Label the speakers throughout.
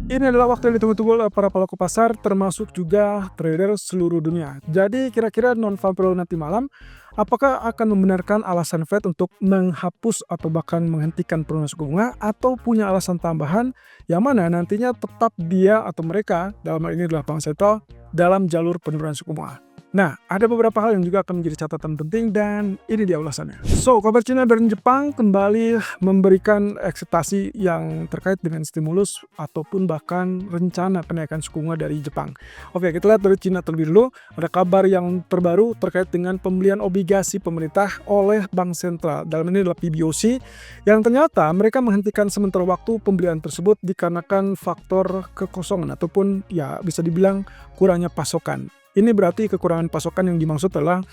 Speaker 1: Ini adalah waktu yang ditunggu-tunggu oleh para pelaku pasar, termasuk juga trader seluruh dunia. Jadi kira-kira non-farm payroll nanti malam, apakah akan membenarkan alasan Fed untuk menghapus atau bahkan menghentikan penurunan suku bunga, atau punya alasan tambahan yang mana nantinya tetap dia atau mereka, dalam hal ini adalah bank sentral, dalam jalur penurunan suku bunga. Nah, ada beberapa hal yang juga akan menjadi catatan penting dan ini dia ulasannya. So, kabar Cina dan Jepang kembali memberikan ekspektasi yang terkait dengan stimulus ataupun bahkan rencana kenaikan suku bunga dari Jepang. Oke, kita lihat dari Cina terlebih dulu. Ada kabar yang terbaru terkait dengan pembelian obligasi pemerintah oleh Bank Sentral. Dalam ini adalah PBOC yang ternyata mereka menghentikan sementara waktu pembelian tersebut dikarenakan faktor kekosongan ataupun ya bisa dibilang kurangnya pasokan. Ini berarti kekurangan pasokan yang dimaksud adalah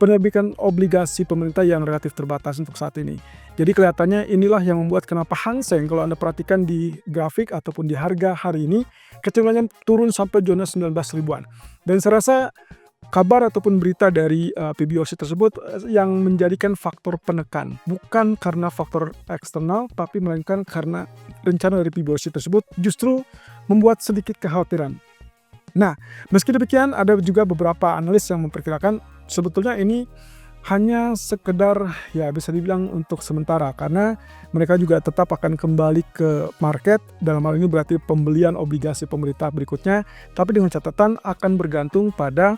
Speaker 1: penerbitan obligasi pemerintah yang relatif terbatas untuk saat ini. Jadi kelihatannya inilah yang membuat kenapa Hang Seng kalau Anda perhatikan di grafik ataupun di harga hari ini kecenderungannya turun sampai zona 19 ribuan. Dan saya rasa kabar ataupun berita dari PBOC tersebut yang menjadikan faktor penekan. Bukan karena faktor eksternal tapi melainkan karena rencana dari PBOC tersebut justru membuat sedikit kekhawatiran. Nah, meski demikian ada juga beberapa analis yang memperkirakan sebetulnya ini hanya sekedar ya bisa dibilang untuk sementara karena mereka juga tetap akan kembali ke market, dalam hal ini berarti pembelian obligasi pemerintah berikutnya, tapi dengan catatan akan bergantung pada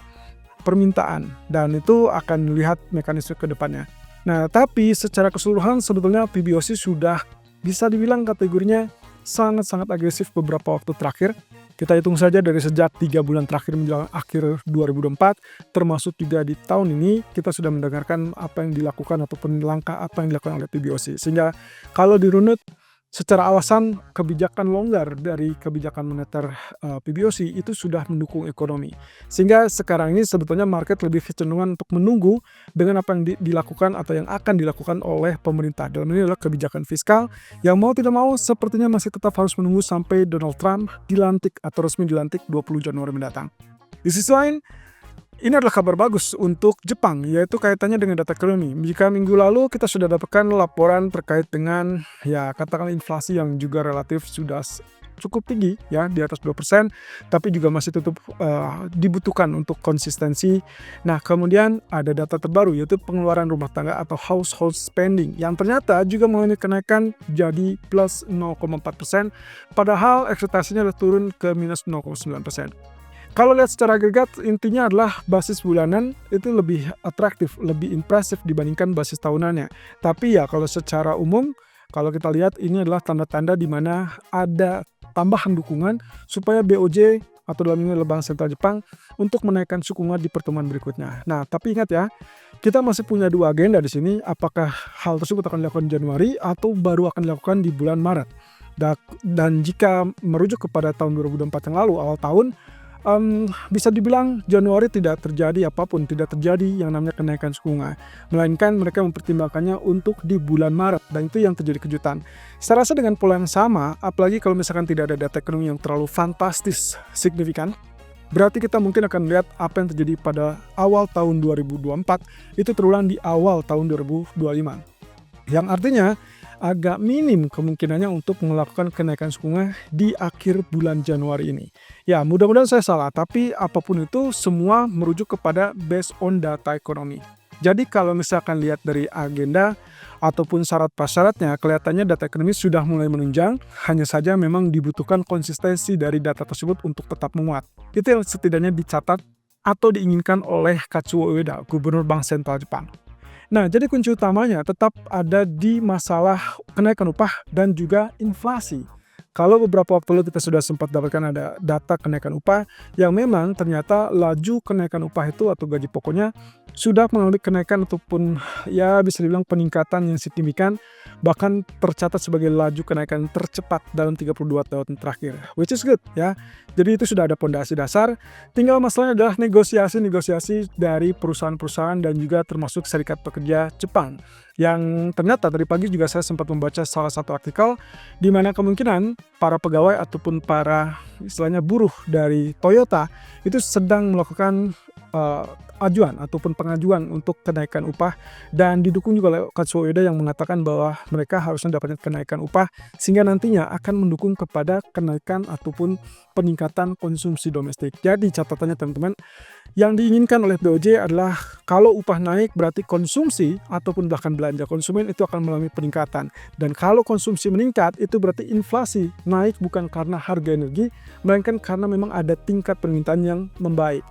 Speaker 1: permintaan dan itu akan melihat mekanisme ke depannya. Nah, tapi secara keseluruhan sebetulnya PBOC sudah bisa dibilang kategorinya sangat-sangat agresif beberapa waktu terakhir. Kita hitung saja dari sejak 3 bulan terakhir menjelang akhir 2024, termasuk juga di tahun ini, kita sudah mendengarkan apa yang dilakukan ataupun langkah apa yang dilakukan oleh PBOC. Sehingga kalau dirunut, secara alasan kebijakan longgar dari kebijakan moneter PBOC itu sudah mendukung ekonomi. Sehingga sekarang ini sebetulnya market lebih kecenderungan untuk menunggu dengan apa yang dilakukan atau yang akan dilakukan oleh pemerintah. Dalam ini adalah kebijakan fiskal yang mau tidak mau sepertinya masih tetap harus menunggu sampai Donald Trump dilantik atau resmi dilantik 20 Januari mendatang. Di sisi lain, ini adalah kabar bagus untuk Jepang, yaitu kaitannya dengan data ekonomi. Jika minggu lalu kita sudah dapatkan laporan terkait dengan ya katakanlah inflasi yang juga relatif sudah cukup tinggi ya di atas 2%, tapi juga masih tetap dibutuhkan untuk konsistensi. Nah, kemudian ada data terbaru yaitu pengeluaran rumah tangga atau household spending yang ternyata juga mengalami kenaikan jadi plus 0,4%, padahal ekspektasinya sudah turun ke minus 0,9%. Kalau lihat secara agregat, intinya adalah basis bulanan itu lebih atraktif, lebih impresif dibandingkan basis tahunannya. Tapi ya kalau secara umum, kalau kita lihat ini adalah tanda-tanda di mana ada tambahan dukungan supaya BOJ atau dalam ini adalah Bank Sentral Jepang untuk menaikkan suku bunga di pertemuan berikutnya. Nah, tapi ingat ya, kita masih punya dua agenda di sini. Apakah hal tersebut akan dilakukan di Januari atau baru akan dilakukan di bulan Maret? Dan jika merujuk kepada tahun 2024 yang lalu, awal tahun, bisa dibilang Januari tidak terjadi apapun, tidak terjadi yang namanya kenaikan suku bunga, melainkan mereka mempertimbangkannya untuk di bulan Maret dan itu yang terjadi kejutan. Saya rasa dengan pola yang sama, apalagi kalau misalkan tidak ada data ekonomi yang terlalu fantastis signifikan, berarti kita mungkin akan melihat apa yang terjadi pada awal tahun 2024 itu terulang di awal tahun 2025. Yang artinya agak minim kemungkinannya untuk melakukan kenaikan suku bunga di akhir bulan Januari ini. Ya, mudah-mudahan saya salah, tapi apapun itu semua merujuk kepada based on data ekonomi. Jadi kalau misalkan lihat dari agenda ataupun syarat prasyaratnya, kelihatannya data ekonomi sudah mulai menunjang, hanya saja memang dibutuhkan konsistensi dari data tersebut untuk tetap menguat. Itu yang setidaknya dicatat atau diinginkan oleh Katsuo Ueda, Gubernur Bank Sentral Jepang. Nah, jadi kunci utamanya tetap ada di masalah kenaikan upah dan juga inflasi. Kalau beberapa waktu lalu kita sudah sempat dapatkan ada data kenaikan upah yang memang ternyata laju kenaikan upah itu atau gaji pokoknya sudah mengalami kenaikan ataupun ya bisa dibilang peningkatan yang signifikan, bahkan tercatat sebagai laju kenaikan tercepat dalam 32 tahun terakhir, which is good ya. Jadi itu sudah ada pondasi dasar, tinggal masalahnya adalah negosiasi dari perusahaan-perusahaan dan juga termasuk serikat pekerja Jepang. Yang ternyata tadi pagi juga saya sempat membaca salah satu artikel di mana kemungkinan para pegawai ataupun para istilahnya buruh dari Toyota itu sedang melakukan ajuan ataupun pengajuan untuk kenaikan upah, dan didukung juga oleh Katsuo Ueda yang mengatakan bahwa mereka harusnya dapatkan kenaikan upah sehingga nantinya akan mendukung kepada kenaikan ataupun peningkatan konsumsi domestik. Jadi catatannya teman-teman, yang diinginkan oleh BOJ adalah kalau upah naik berarti konsumsi ataupun bahkan belanja konsumen itu akan mengalami peningkatan. Dan kalau konsumsi meningkat itu berarti inflasi naik bukan karena harga energi, melainkan karena memang ada tingkat permintaan yang membaik.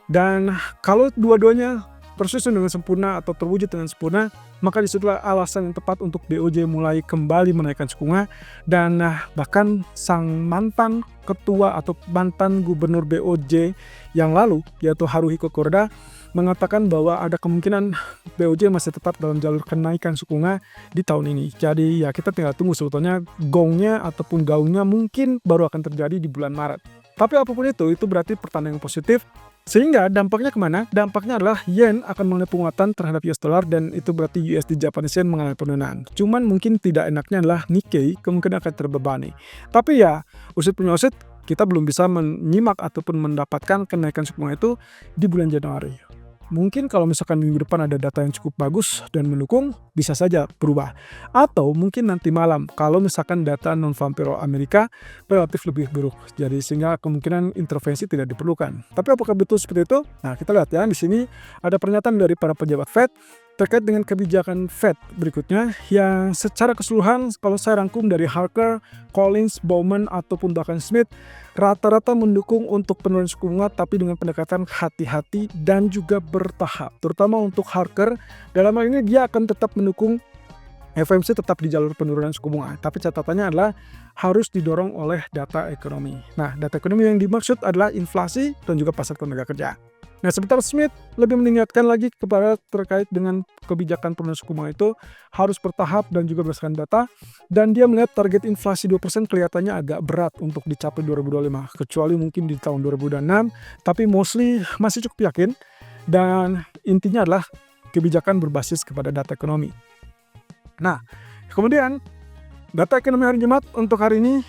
Speaker 1: Dan kalau dua-duanya tersusun dengan sempurna atau terwujud dengan sempurna, maka disitulah alasan yang tepat untuk BOJ mulai kembali menaikkan suku bunga. Dan bahkan sang mantan ketua atau mantan gubernur BOJ yang lalu, yaitu Haruhiko Kuroda, mengatakan bahwa ada kemungkinan BOJ masih tetap dalam jalur kenaikan suku bunga di tahun ini. Jadi ya kita tinggal tunggu, sebetulnya gongnya ataupun gaungnya mungkin baru akan terjadi di bulan Maret. Tapi apapun itu berarti pertanda yang positif. Sehingga dampaknya kemana? Dampaknya adalah yen akan mengalami penguatan terhadap US dollar, dan itu berarti USD Japanese yen mengalami penurunan. Cuman mungkin tidak enaknya adalah Nikkei kemungkinan akan terbebani. Tapi ya, usit punya usit, kita belum bisa menyimak ataupun mendapatkan kenaikan suku bunga itu di bulan Januari. Mungkin kalau misalkan minggu depan ada data yang cukup bagus dan mendukung, bisa saja berubah. Atau mungkin nanti malam kalau misalkan data non-farm payroll Amerika relatif lebih buruk. Jadi sehingga kemungkinan intervensi tidak diperlukan. Tapi apakah betul seperti itu? Nah, kita lihat ya, di sini ada pernyataan dari para pejabat Fed terkait dengan kebijakan Fed berikutnya yang secara keseluruhan kalau saya rangkum dari Harker, Collins, Bowman ataupun bahkan Smith, rata-rata mendukung untuk penurunan suku bunga tapi dengan pendekatan hati-hati dan juga bertahap. Terutama untuk Harker, dalam hal ini dia akan tetap mendukung FOMC tetap di jalur penurunan suku bunga, tapi catatannya adalah harus didorong oleh data ekonomi. Nah, data ekonomi yang dimaksud adalah inflasi dan juga pasar tenaga kerja. Nah, sementara Smith lebih mengingatkan lagi kepada terkait dengan kebijakan penurunan suku bunga itu harus bertahap dan juga berdasarkan data, dan dia melihat target inflasi 2% kelihatannya agak berat untuk dicapai 2025, kecuali mungkin di tahun 2026, tapi mostly masih cukup yakin, dan intinya adalah kebijakan berbasis kepada data ekonomi. Nah, kemudian data ekonomi hari Jumat untuk hari ini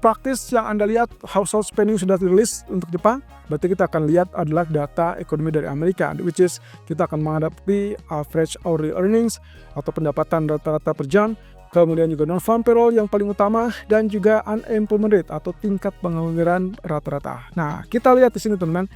Speaker 1: praktis yang Anda lihat household spending sudah dirilis untuk Jepang. Berarti kita akan lihat adalah data ekonomi dari Amerika, which is kita akan menghadapi average hourly earnings atau pendapatan rata-rata per jam, kemudian juga non-farm payroll yang paling utama, dan juga unemployment rate atau tingkat pengangguran rata-rata. Nah, kita lihat di sini teman-teman,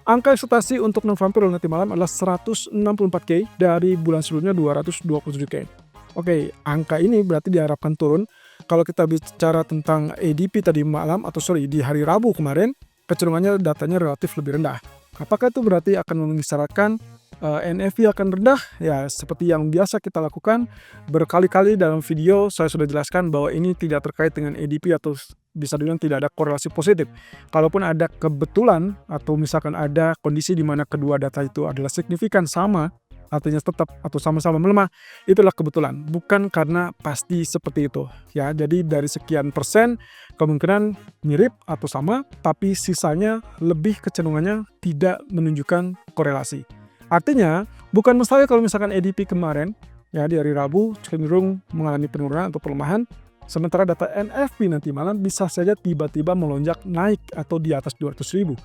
Speaker 1: angka ekspektasi untuk non-farm payroll nanti malam adalah 164K dari bulan sebelumnya 227K. Oke, angka ini berarti diharapkan turun. Kalau kita bicara tentang ADP tadi malam, di hari Rabu kemarin, kecenderungannya datanya relatif lebih rendah. Apakah itu berarti akan mengisyaratkan NFP akan rendah? Ya, seperti yang biasa kita lakukan berkali-kali dalam video, saya sudah jelaskan bahwa ini tidak terkait dengan ADP atau bisa dibilang tidak ada korelasi positif. Kalaupun ada kebetulan atau misalkan ada kondisi di mana kedua data itu adalah signifikan sama, artinya tetap atau sama-sama melemah, itulah kebetulan, bukan karena pasti seperti itu ya. Jadi dari sekian persen kemungkinan mirip atau sama, tapi sisanya lebih kecenderungannya tidak menunjukkan korelasi. Artinya bukan mustahil kalau misalkan ADP kemarin ya di hari Rabu cenderung mengalami penurunan atau pelemahan, sementara data NFP nanti malam bisa saja tiba-tiba melonjak naik atau di atas 200.000.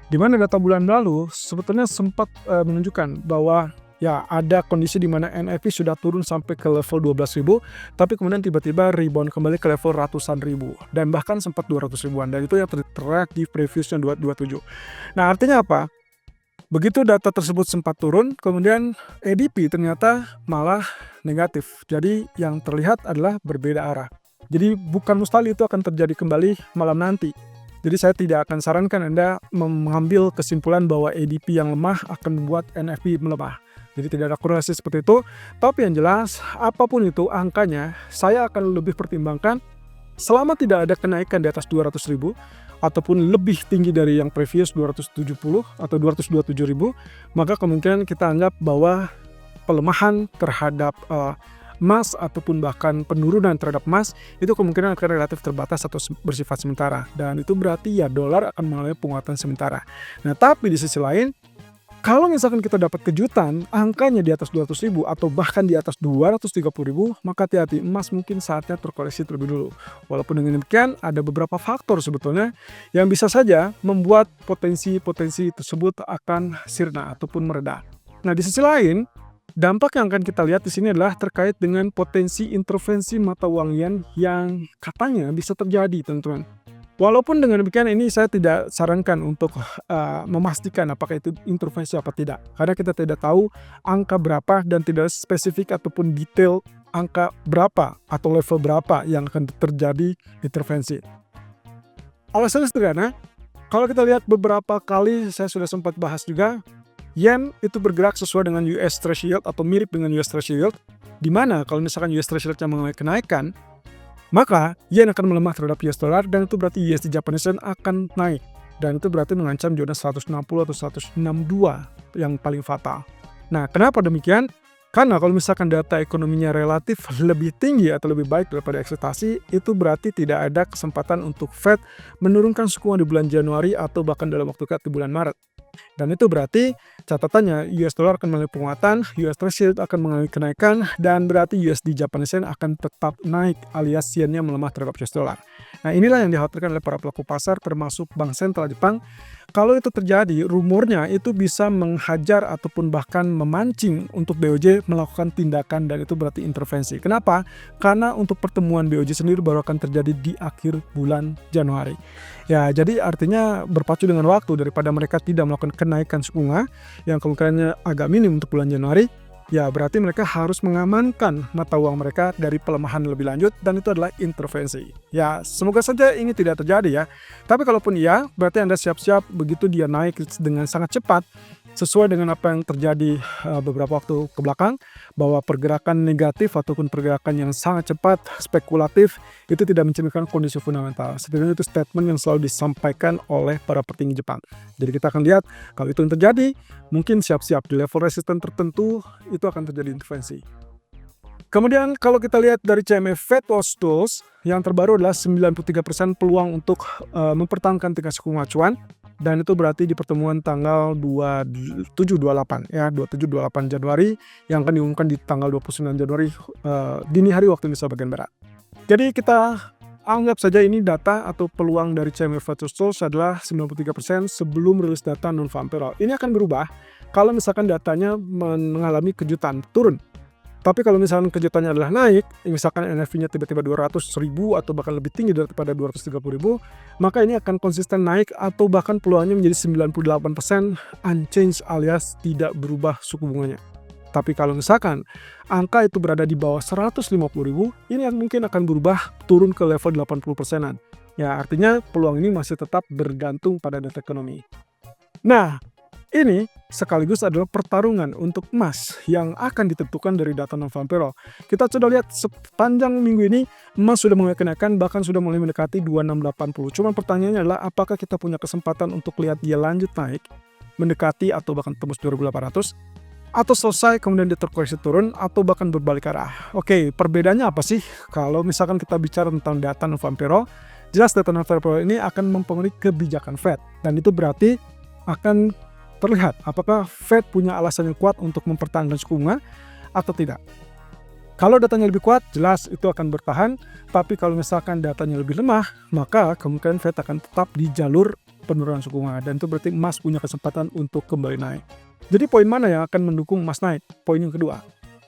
Speaker 1: Di mana data bulan lalu sebetulnya sempat menunjukkan bahwa ya ada kondisi di mana NFP sudah turun sampai ke level 12.000, tapi kemudian tiba-tiba rebound kembali ke level ratusan ribu dan bahkan sempat 200 ribuan, dan itu yang terlihat di previousnya 227. Nah, artinya apa? Begitu data tersebut sempat turun, kemudian ADP ternyata malah negatif. Jadi yang terlihat adalah berbeda arah. Jadi bukan mustahil itu akan terjadi kembali malam nanti. Jadi saya tidak akan sarankan Anda mengambil kesimpulan bahwa ADP yang lemah akan membuat NFP melemah. Jadi tidak ada korelasi seperti itu. Tapi yang jelas, apapun itu angkanya, saya akan lebih pertimbangkan selama tidak ada kenaikan di atas 200.000 ataupun lebih tinggi dari yang previous 270 atau 227.000, maka kemungkinan kita anggap bahwa pelemahan terhadap emas ataupun bahkan penurunan terhadap emas itu kemungkinan akan relatif terbatas atau bersifat sementara, dan itu berarti ya dolar akan mengalami penguatan sementara. Nah, tapi di sisi lain, Kalau misalkan kita dapat kejutan, angkanya di atas 200.000 atau bahkan di atas 230.000, maka hati-hati, emas mungkin saatnya terkoreksi terlebih dulu. Walaupun dengan demikian, ada beberapa faktor sebetulnya yang bisa saja membuat potensi-potensi tersebut akan sirna ataupun mereda. Nah, di sisi lain, dampak yang akan kita lihat di sini adalah terkait dengan potensi intervensi mata uang yen yang katanya bisa terjadi, teman-teman. Walaupun dengan demikian ini saya tidak sarankan untuk memastikan apakah itu intervensi apa tidak. Karena kita tidak tahu angka berapa dan tidak spesifik ataupun detail angka berapa atau level berapa yang akan terjadi intervensi. Alasannya sederhana, kalau kita lihat beberapa kali saya sudah sempat bahas juga, yen itu bergerak sesuai dengan US Treasury Yield atau mirip dengan US Treasury Yield, di mana kalau misalkan US Treasury Yield mengalami kenaikan, maka yen akan melemah terhadap US dollar dan itu berarti USD Japanese yen akan naik. Dan itu berarti mengancam zona 160 atau 162 yang paling fatal. Nah, kenapa demikian? Karena kalau misalkan data ekonominya relatif lebih tinggi atau lebih baik daripada ekspektasi, itu berarti tidak ada kesempatan untuk Fed menurunkan suku bunga di bulan Januari atau bahkan dalam waktu dekat di bulan Maret. Dan itu berarti catatannya US dollar akan mengalami penguatan, US Treasury akan mengalami kenaikan, dan berarti USD Japanese yen akan tetap naik alias yennya melemah terhadap US dollar. Nah, inilah yang dikhawatirkan oleh para pelaku pasar termasuk Bank Sentral Jepang. Kalau itu terjadi, rumornya itu bisa menghajar ataupun bahkan memancing untuk BOJ melakukan tindakan dan itu berarti intervensi. Kenapa? Karena untuk pertemuan BOJ sendiri baru akan terjadi di akhir bulan Januari. Ya, jadi artinya berpacu dengan waktu daripada mereka tidak melakukan kenaikan suku bunga yang kemungkinannya agak minim untuk bulan Januari. Ya, berarti mereka harus mengamankan mata uang mereka dari pelemahan lebih lanjut dan itu adalah intervensi. Ya, semoga saja ini tidak terjadi ya. Tapi kalaupun iya, berarti Anda siap-siap begitu dia naik dengan sangat cepat sesuai dengan apa yang terjadi beberapa waktu ke belakang, bahwa pergerakan negatif ataupun pergerakan yang sangat cepat, spekulatif, itu tidak mencerminkan kondisi fundamental. Setidaknya itu statement yang selalu disampaikan oleh para petinggi Jepang. Jadi kita akan lihat kalau itu yang terjadi, mungkin siap-siap di level resisten tertentu itu akan terjadi intervensi. Kemudian kalau kita lihat dari CME Fed Watch Tools, yang terbaru adalah 93% peluang untuk mempertahankan tingkat suku bunga acuan. Dan itu berarti di pertemuan tanggal 27-28 ya, 27-28 Januari yang akan diumumkan di tanggal 29 Januari dini hari waktu Indonesia bagian Barat. Jadi kita anggap saja ini data atau peluang dari CME Fed Watch Tools adalah 93% sebelum rilis data non-farm payroll. Ini akan berubah kalau misalkan datanya mengalami kejutan turun. Tapi kalau misalkan kejutannya adalah naik, misalkan NFP-nya tiba-tiba 200.000 atau bahkan lebih tinggi daripada 230.000, maka ini akan konsisten naik atau bahkan peluangnya menjadi 98% unchanged alias tidak berubah suku bunganya. Tapi kalau misalkan angka itu berada di bawah 150.000, ini mungkin akan berubah turun ke level 80%-an. Ya, artinya peluang ini masih tetap bergantung pada data ekonomi. Nah, ini sekaligus adalah pertarungan untuk emas yang akan ditentukan dari data non-farm payroll. Kita sudah lihat sepanjang minggu ini emas sudah mulai kenaikan, bahkan sudah mulai mendekati 2680. Cuma pertanyaannya adalah apakah kita punya kesempatan untuk lihat dia lanjut naik, mendekati atau bahkan tembus 2800, atau selesai kemudian dia terkoreksi turun atau bahkan berbalik arah. Oke, perbedaannya apa sih? Kalau misalkan kita bicara tentang data non-farm payroll, jelas data non-farm payroll ini akan mempengaruhi kebijakan Fed, dan itu berarti akan terlihat apakah Fed punya alasan yang kuat untuk mempertahankan suku bunga atau tidak. Kalau datanya lebih kuat, jelas itu akan bertahan. Tapi kalau misalkan datanya lebih lemah, maka kemungkinan Fed akan tetap di jalur penurunan suku bunga. Dan itu berarti emas punya kesempatan untuk kembali naik. Jadi poin mana yang akan mendukung emas naik? Poin yang kedua.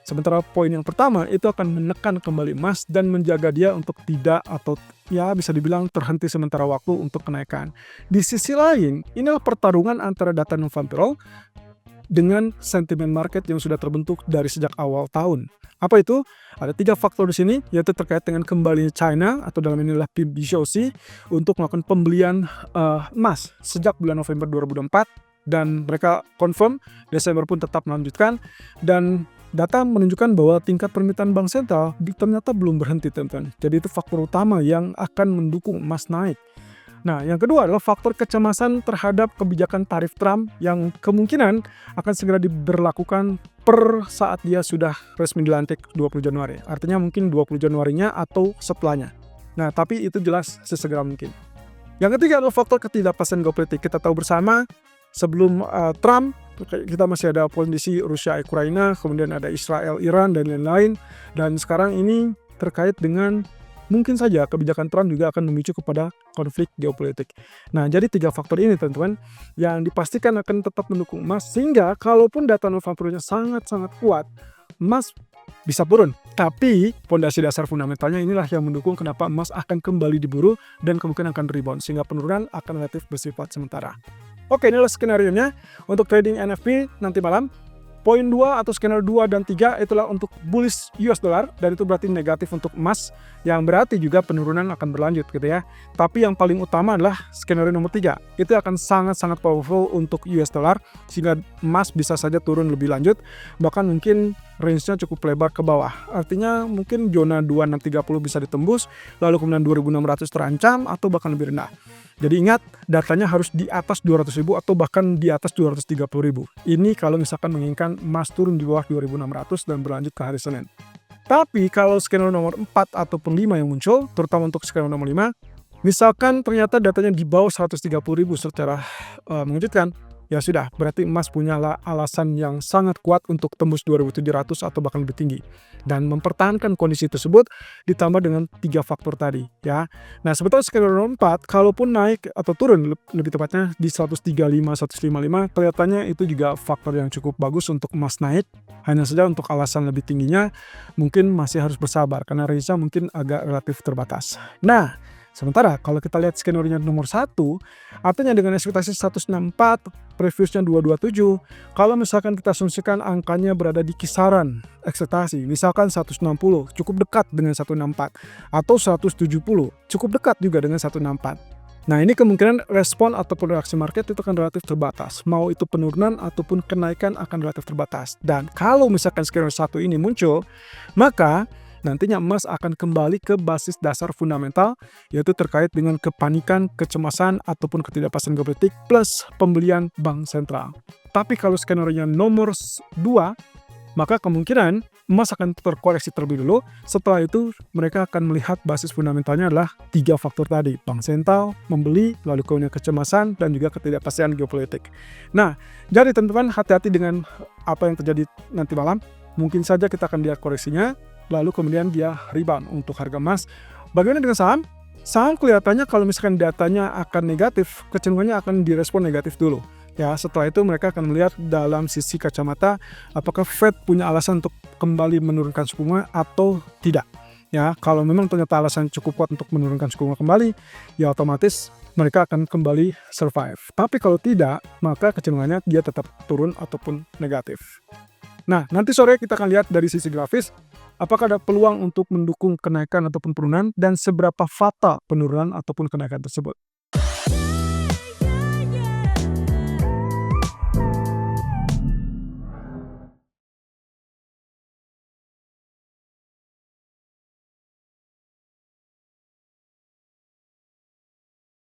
Speaker 1: Sementara poin yang pertama itu akan menekan kembali emas dan menjaga dia untuk tidak atau ya bisa dibilang terhenti sementara waktu untuk kenaikan. Di sisi lain, inilah pertarungan antara data non-farm payroll dengan sentimen market yang sudah terbentuk dari sejak awal tahun. Apa itu? Ada 3 faktor di sini, yaitu terkait dengan kembalinya China atau dalam inilah PBOC untuk melakukan pembelian emas sejak bulan November 2024 dan mereka confirm Desember pun tetap melanjutkan dan data menunjukkan bahwa tingkat permintaan bank sentral ternyata belum berhenti, teman-teman. Jadi itu faktor utama yang akan mendukung emas naik. Nah, yang kedua adalah faktor kecemasan terhadap kebijakan tarif Trump yang kemungkinan akan segera diberlakukan per saat dia sudah resmi dilantik 20 Januari. Artinya mungkin 20 Januarinya atau setelahnya. Nah, tapi itu jelas sesegera mungkin. Yang ketiga adalah faktor ketidakpastian geopolitik. Kita tahu bersama sebelum Trump kita masih ada kondisi Rusia Ukraina, kemudian ada Israel Iran dan lain-lain, dan sekarang ini terkait dengan mungkin saja kebijakan Trump juga akan memicu kepada konflik geopolitik. Nah, jadi 3 faktor ini teman-teman yang dipastikan akan tetap mendukung emas, sehingga kalaupun data non-farm sangat-sangat kuat, emas bisa turun. Tapi pondasi dasar fundamentalnya inilah yang mendukung kenapa emas akan kembali diburu dan kemungkinan akan rebound, sehingga penurunan akan relatif bersifat sementara. Oke, inilah skenario-nya untuk trading NFP nanti malam. Poin 2 atau skenario 2 dan 3 itulah untuk bullish US dollar, dan itu berarti negatif untuk emas, yang berarti juga penurunan akan berlanjut gitu ya. Tapi yang paling utama adalah skenario nomor 3. Itu akan sangat-sangat powerful untuk US dollar, sehingga emas bisa saja turun lebih lanjut, bahkan mungkin range-nya cukup lebar ke bawah. Artinya mungkin zona 2630 bisa ditembus, lalu kemudian 2600 terancam atau bahkan lebih rendah. Jadi ingat, datanya harus di atas 200.000 atau bahkan di atas 230.000. Ini kalau misalkan menginginkan emas turun di bawah 2600 dan berlanjut ke hari Senin. Tapi kalau skenario nomor 4 ataupun 5 yang muncul, terutama untuk skenario nomor 5, misalkan ternyata datanya di bawah 130.000 secara mengejutkan, ya sudah, berarti emas punya alasan yang sangat kuat untuk tembus 2.700 atau bahkan lebih tinggi. Dan mempertahankan kondisi tersebut ditambah dengan 3 faktor tadi ya. Nah, sebetulnya skenario nomor 4, kalaupun naik atau turun lebih tepatnya di 135, 155, kelihatannya itu juga faktor yang cukup bagus untuk emas naik. Hanya saja untuk alasan lebih tingginya mungkin masih harus bersabar karena range-nya mungkin agak relatif terbatas. Nah, sementara kalau kita lihat skenario nomor 1, artinya dengan ekspektasi 164, previousnya 227, kalau misalkan kita asumsikan angkanya berada di kisaran ekspektasi, misalkan 160, cukup dekat dengan 164, atau 170, cukup dekat juga dengan 164. Nah, ini kemungkinan respon ataupun reaksi market itu akan relatif terbatas. Mau itu penurunan ataupun kenaikan akan relatif terbatas. Dan kalau misalkan skenario 1 ini muncul, maka nantinya emas akan kembali ke basis dasar fundamental, yaitu terkait dengan kepanikan, kecemasan, ataupun ketidakpastian geopolitik plus pembelian bank sentral. Tapi kalau skenario nomor 2, maka kemungkinan emas akan terkoreksi terlebih dulu. Setelah itu mereka akan melihat basis fundamentalnya adalah 3 faktor tadi, bank sentral, membeli, lalu kemudian kecemasan, dan juga ketidakpastian geopolitik. Nah, jadi teman-teman hati-hati dengan apa yang terjadi nanti malam. Mungkin saja kita akan lihat koreksinya, lalu kemudian dia rebound untuk harga emas. Bagaimana dengan saham? Saham kelihatannya kalau misalkan datanya akan negatif, kecenderungannya akan direspon negatif dulu. Ya, setelah itu mereka akan melihat dalam sisi kacamata apakah Fed punya alasan untuk kembali menurunkan suku bunga atau tidak. Ya, kalau memang ternyata alasan cukup kuat untuk menurunkan suku bunga kembali, ya otomatis mereka akan kembali survive. Tapi kalau tidak, maka kecenderungannya dia tetap turun ataupun negatif. Nah, nanti sore kita akan lihat dari sisi grafis, apakah ada peluang untuk mendukung kenaikan ataupun penurunan dan seberapa fatal penurunan ataupun kenaikan tersebut.